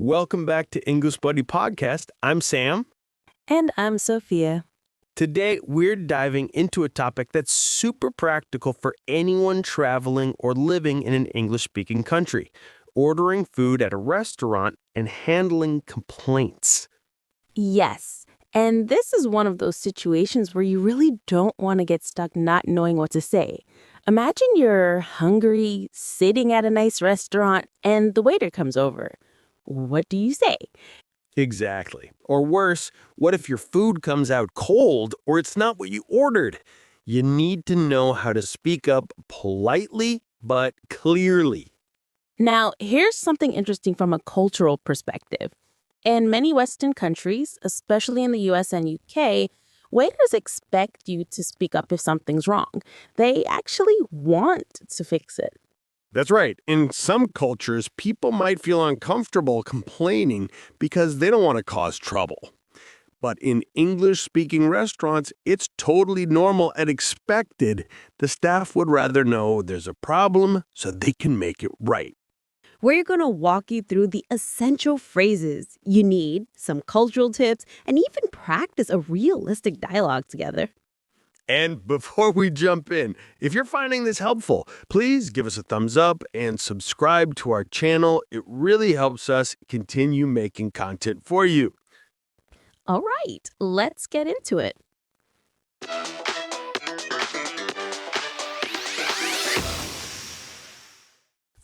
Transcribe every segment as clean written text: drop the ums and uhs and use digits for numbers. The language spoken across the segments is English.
Welcome back to English Buddy Podcast. I'm Sam. And I'm Sophia. Today, we're diving into a topic that's super practical for anyone traveling or living in an English-speaking country: ordering food at a restaurant and handling complaints. Yes, and this is one of those situations where you really don't want to get stuck not knowing what to say. Imagine you're hungry, sitting at a nice restaurant, and the waiter comes over. What do you say? Exactly. Or worse, what if your food comes out cold or it's not what you ordered? You need to know how to speak up politely but clearly. Now, here's something interesting from a cultural perspective. In many Western countries, especially in the US and UK, waiters expect you to speak up if something's wrong. They actually want to fix it. That's right. In some cultures, people might feel uncomfortable complaining because they don't want to cause trouble. But in English-speaking restaurants, it's totally normal and expected. The staff would rather know there's a problem so they can make it right. We're going to walk you through the essential phrases you need, some cultural tips, and even practice a realistic dialogue together. And before we jump in, if you're finding this helpful, please give us a thumbs up and subscribe to our channel. It really helps us continue making content for you. All right, let's get into it.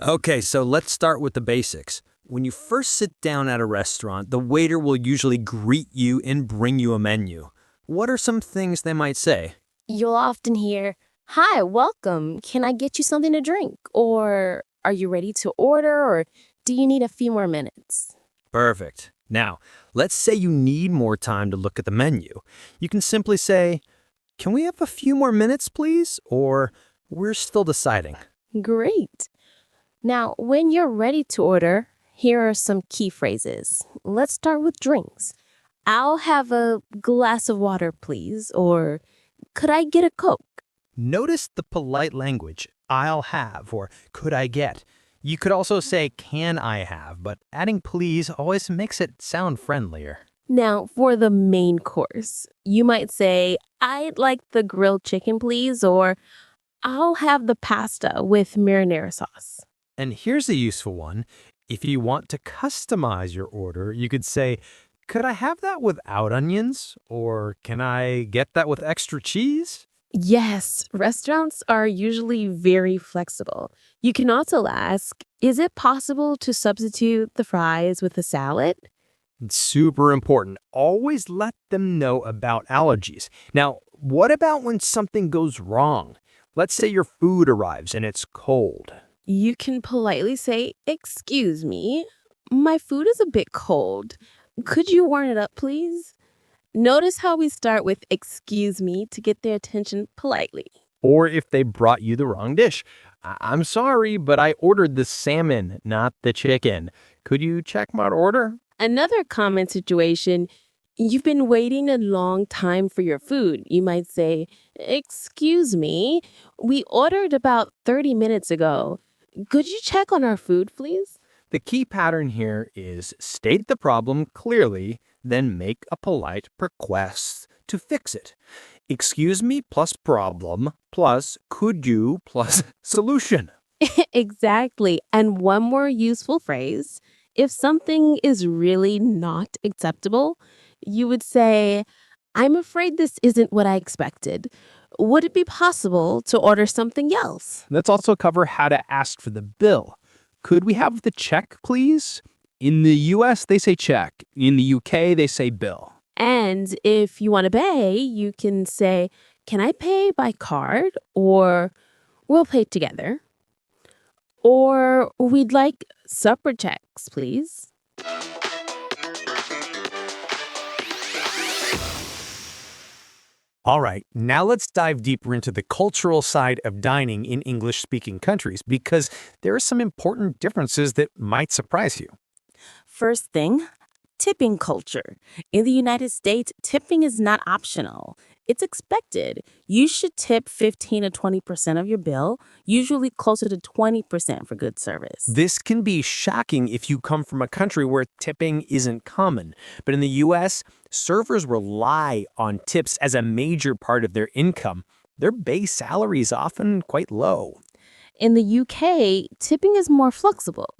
Okay, so let's start with the basics. When you first sit down at a restaurant, the waiter will usually greet you and bring you a menu. What are some things they might say? You'll often hear, "Hi, welcome. Can I get you something to drink?" Or, "Are you ready to order?" Or, "Do you need a few more minutes?" Perfect. Now, let's say you need more time to look at the menu. You can simply say, "Can we have a few more minutes, please?" Or, "We're still deciding." Great. Now, when you're ready to order, here are some key phrases. Let's start with drinks. "I'll have a glass of water, please." Or, "Could I get a Coke?" Notice the polite language, "I'll have" or "could I get." You could also say "can I have," but adding "please" always makes it sound friendlier. Now, for the main course, you might say, "I'd like the grilled chicken, please," or "I'll have the pasta with marinara sauce." And here's a useful one. If you want to customize your order, you could say, "Could I have that without onions?" Or, "Can I get that with extra cheese?" Yes, restaurants are usually very flexible. You can also ask, "Is it possible to substitute the fries with a salad?" It's super important. Always let them know about allergies. Now, what about when something goes wrong? Let's say your food arrives and it's cold. You can politely say, "Excuse me, my food is a bit cold. Could you warm it up, please?" Notice how we start with "excuse me" to get their attention politely. Or if they brought you the wrong dish. I'm sorry, but I ordered the salmon, not the chicken. Could you check my order?" Another common situation, you've been waiting a long time for your food. You might say, "Excuse me, we ordered about 30 minutes ago. Could you check on our food, please?" The key pattern here is state the problem clearly, then make a polite request to fix it. Excuse me plus problem plus could you plus solution. Exactly. And one more useful phrase. If something is really not acceptable, you would say, "I'm afraid this isn't what I expected. Would it be possible to order something else?" Let's also cover how to ask for the bill. Could we have the check, please? In the US, they say check. In the UK, they say bill. And if you want to pay, you can say, "Can I pay by card?" Or, "We'll pay together." Or, "We'd like supper checks, please." All right, now let's dive deeper into the cultural side of dining in English-speaking countries because there are some important differences that might surprise you. First thing, Tipping culture. In the United States, tipping is not optional. It's expected. You should tip 15 to 20% of your bill, usually closer to 20% for good service. This can be shocking if you come from a country where tipping isn't common. But in the U.S., servers rely on tips as a major part of their income. Their base salary is often quite low. In the UK, tipping is more flexible,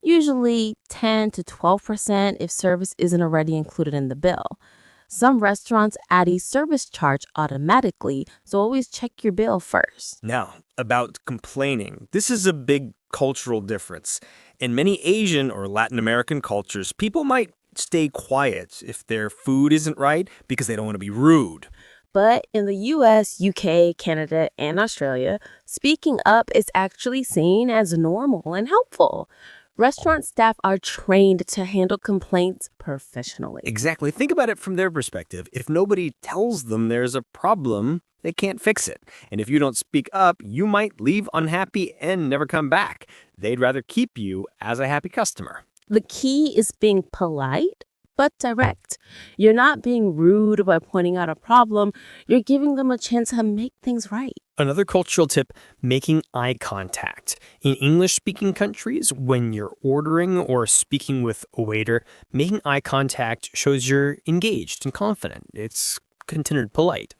usually 10 to 12% if service isn't already included in the bill. Some restaurants add a service charge automatically, so always check your bill first. Now, about complaining. This is a big cultural difference. In many Asian or Latin American cultures, people might stay quiet if their food isn't right because they don't want to be rude. But in the US, UK, Canada, and Australia, speaking up is actually seen as normal and helpful. Restaurant staff are trained to handle complaints professionally. Exactly. Think about it from their perspective. If nobody tells them there's a problem, they can't fix it. And if you don't speak up, you might leave unhappy and never come back. They'd rather keep you as a happy customer. The key is being polite but direct. You're not being rude by pointing out a problem. You're giving them a chance to make things right. Another cultural tip, making eye contact. In English-speaking countries, when you're ordering or speaking with a waiter, making eye contact shows you're engaged and confident. It's considered polite.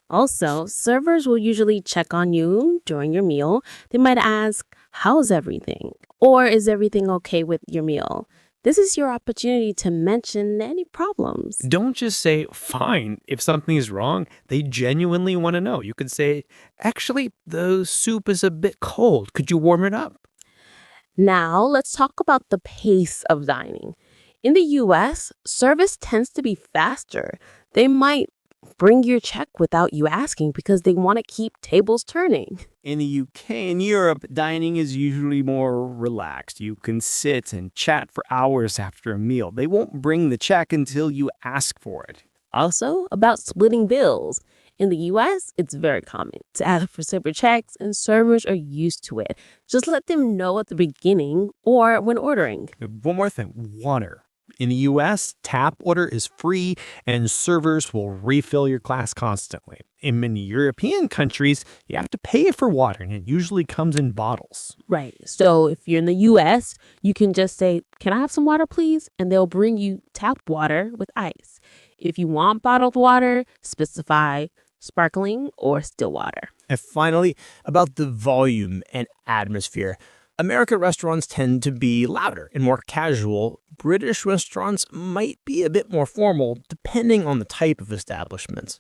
Also, servers will usually check on you during your meal. They might ask, "How's everything?" Or "Is everything okay with your meal?" This is your opportunity to mention any problems. Don't just say, fine, if something is wrong. They genuinely want to know. You could say, actually, the soup is a bit cold. Could you warm it up? Now, let's talk about the pace of dining. In the US, service tends to be faster. They might bring your check without you asking because they want to keep tables turning. In the UK and Europe, dining is usually more relaxed. You can sit and chat for hours after a meal. They won't bring the check until you ask for it. Also, about splitting bills. In the US, it's very common to ask for separate checks, and servers are used to it. Just let them know at the beginning or when ordering. One more thing, water. In the US, tap water is free and servers will refill your glass constantly. In many European countries, you have to pay for water and it usually comes in bottles. Right. So if you're in the US, you can just say, "Can I have some water, please?" And they'll bring you tap water with ice. If you want bottled water, specify sparkling or still water. And finally, about the volume and atmosphere. American restaurants tend to be louder and more casual. British restaurants might be a bit more formal, depending on the type of establishment.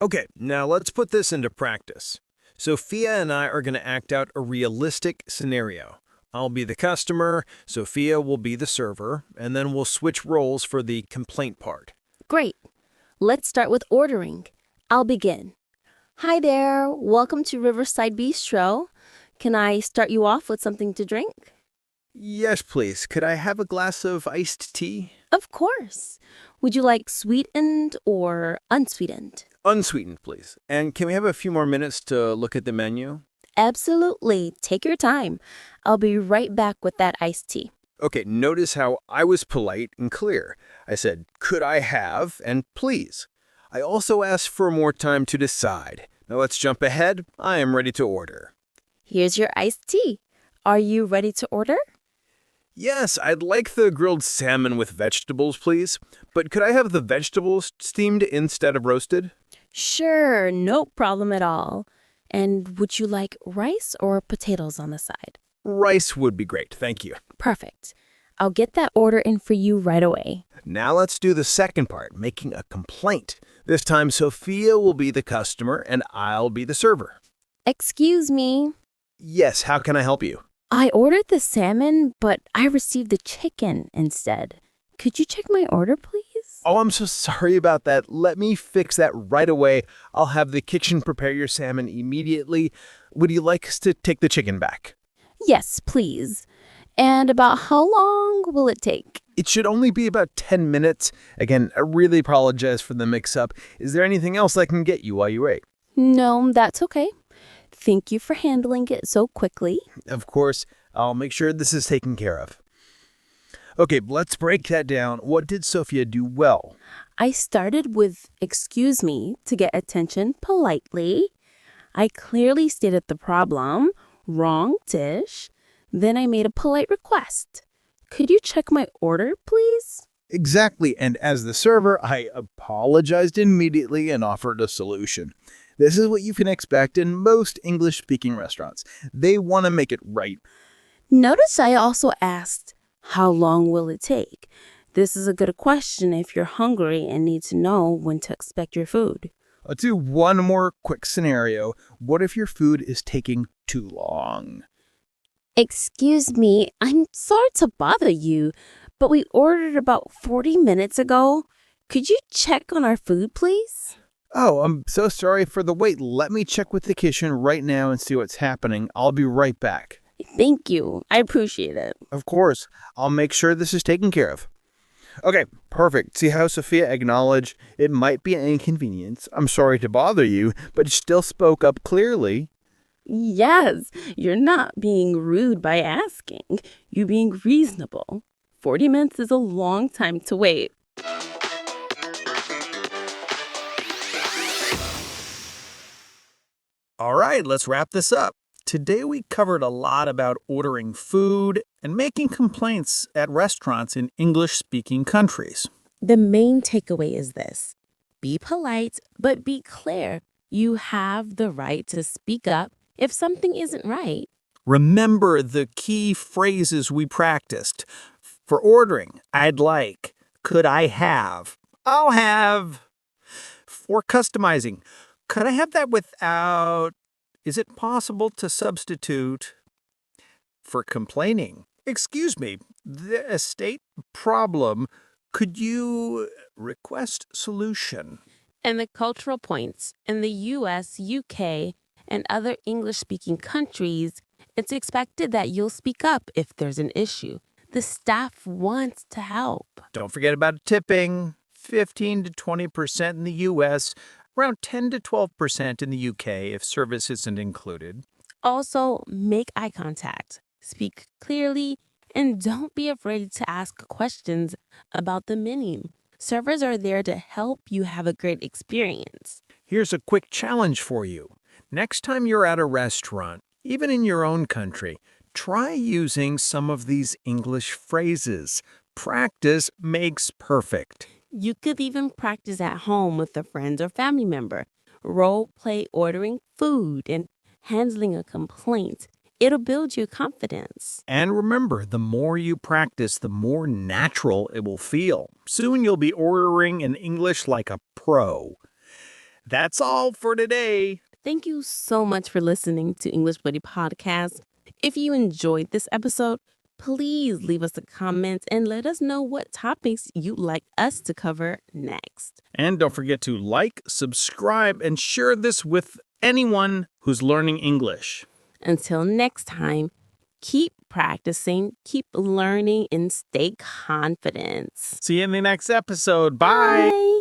Okay, now let's put this into practice. Sophia and I are going to act out a realistic scenario. I'll be the customer, Sophia will be the server, and then we'll switch roles for the complaint part. Great. Let's start with ordering. I'll begin. Hi there. Welcome to Riverside Bistro. Can I start you off with something to drink? Yes, please. Could I have a glass of iced tea? Of course. Would you like sweetened or unsweetened? Unsweetened, please. And can we have a few more minutes to look at the menu? Absolutely. Take your time. I'll be right back with that iced tea. Okay, notice how I was polite and clear. I said, could I have, and please. I also asked for more time to decide. Now let's jump ahead. I am ready to order. Here's your iced tea. Are you ready to order? Yes, I'd like the grilled salmon with vegetables, please. But could I have the vegetables steamed instead of roasted? Sure, no problem at all. And would you like rice or potatoes on the side? Rice would be great, thank you. Perfect. I'll get that order in for you right away. Now let's do the second part, making a complaint. This time Sophia will be the customer and I'll be the server. Excuse me. Yes, how can I help you? I ordered the salmon, but I received the chicken instead. Could you check my order, please? Oh, I'm so sorry about that. Let me fix that right away. I'll have the kitchen prepare your salmon immediately. Would you like us to take the chicken back? Yes, please. And about how long will it take? It should only be about 10 minutes. Again, I really apologize for the mix-up. Is there anything else I can get you while you wait? No, that's okay. Thank you for handling it so quickly. Of course, I'll make sure this is taken care of. Okay, let's break that down. What did Sophia do well? I started with "excuse me" to get attention politely. I clearly stated the problem, wrong dish. Then I made a polite request. Could you check my order, please? Exactly, and as the server, I apologized immediately and offered a solution. This is what you can expect in most English-speaking restaurants. They want to make it right. Notice I also asked, how long will it take? This is a good question if you're hungry and need to know when to expect your food. Let's do one more quick scenario. What if your food is taking too long? Excuse me, I'm sorry to bother you, but we ordered about 40 minutes ago. Could you check on our food, please? Oh, I'm so sorry for the wait. Let me check with the kitchen right now and see what's happening. I'll be right back. Thank you. I appreciate it. Of course, I'll make sure this is taken care of. Okay, perfect. See how Sophia acknowledged it might be an inconvenience. I'm sorry to bother you, but you still spoke up clearly. Yes, you're not being rude by asking. You're being reasonable. 40 minutes is a long time to wait. All right, let's wrap this up. Today we covered a lot about ordering food and making complaints at restaurants in English-speaking countries. The main takeaway is this. Be polite, but be clear. You have the right to speak up if something isn't right. Remember the key phrases we practiced. For ordering, I'd like, could I have, I'll have. For customizing, could I have that without, is it possible to substitute? For complaining, excuse me, the estate problem, could you request solution? And the cultural points in the US, UK, and other English-speaking countries, it's expected that you'll speak up if there's an issue. The staff wants to help. Don't forget about tipping, 15 to 20% in the US, around 10 to 12% in the UK if service isn't included. Also, make eye contact, speak clearly, and don't be afraid to ask questions about the menu. Servers are there to help you have a great experience. Here's a quick challenge for you. Next time you're at a restaurant, even in your own country, try using some of these English phrases. Practice makes perfect. You could even practice at home with a friend or family member. Role play ordering food and handling a complaint. It'll build your confidence. And remember, the more you practice, the more natural it will feel. Soon you'll be ordering in English like a pro. That's all for today. Thank you so much for listening to English Buddy Podcast. If you enjoyed this episode, please leave us a comment and let us know what topics you'd like us to cover next. And don't forget to like, subscribe, and share this with anyone who's learning English. Until next time, keep practicing, keep learning, and stay confident. See you in the next episode. Bye. Bye.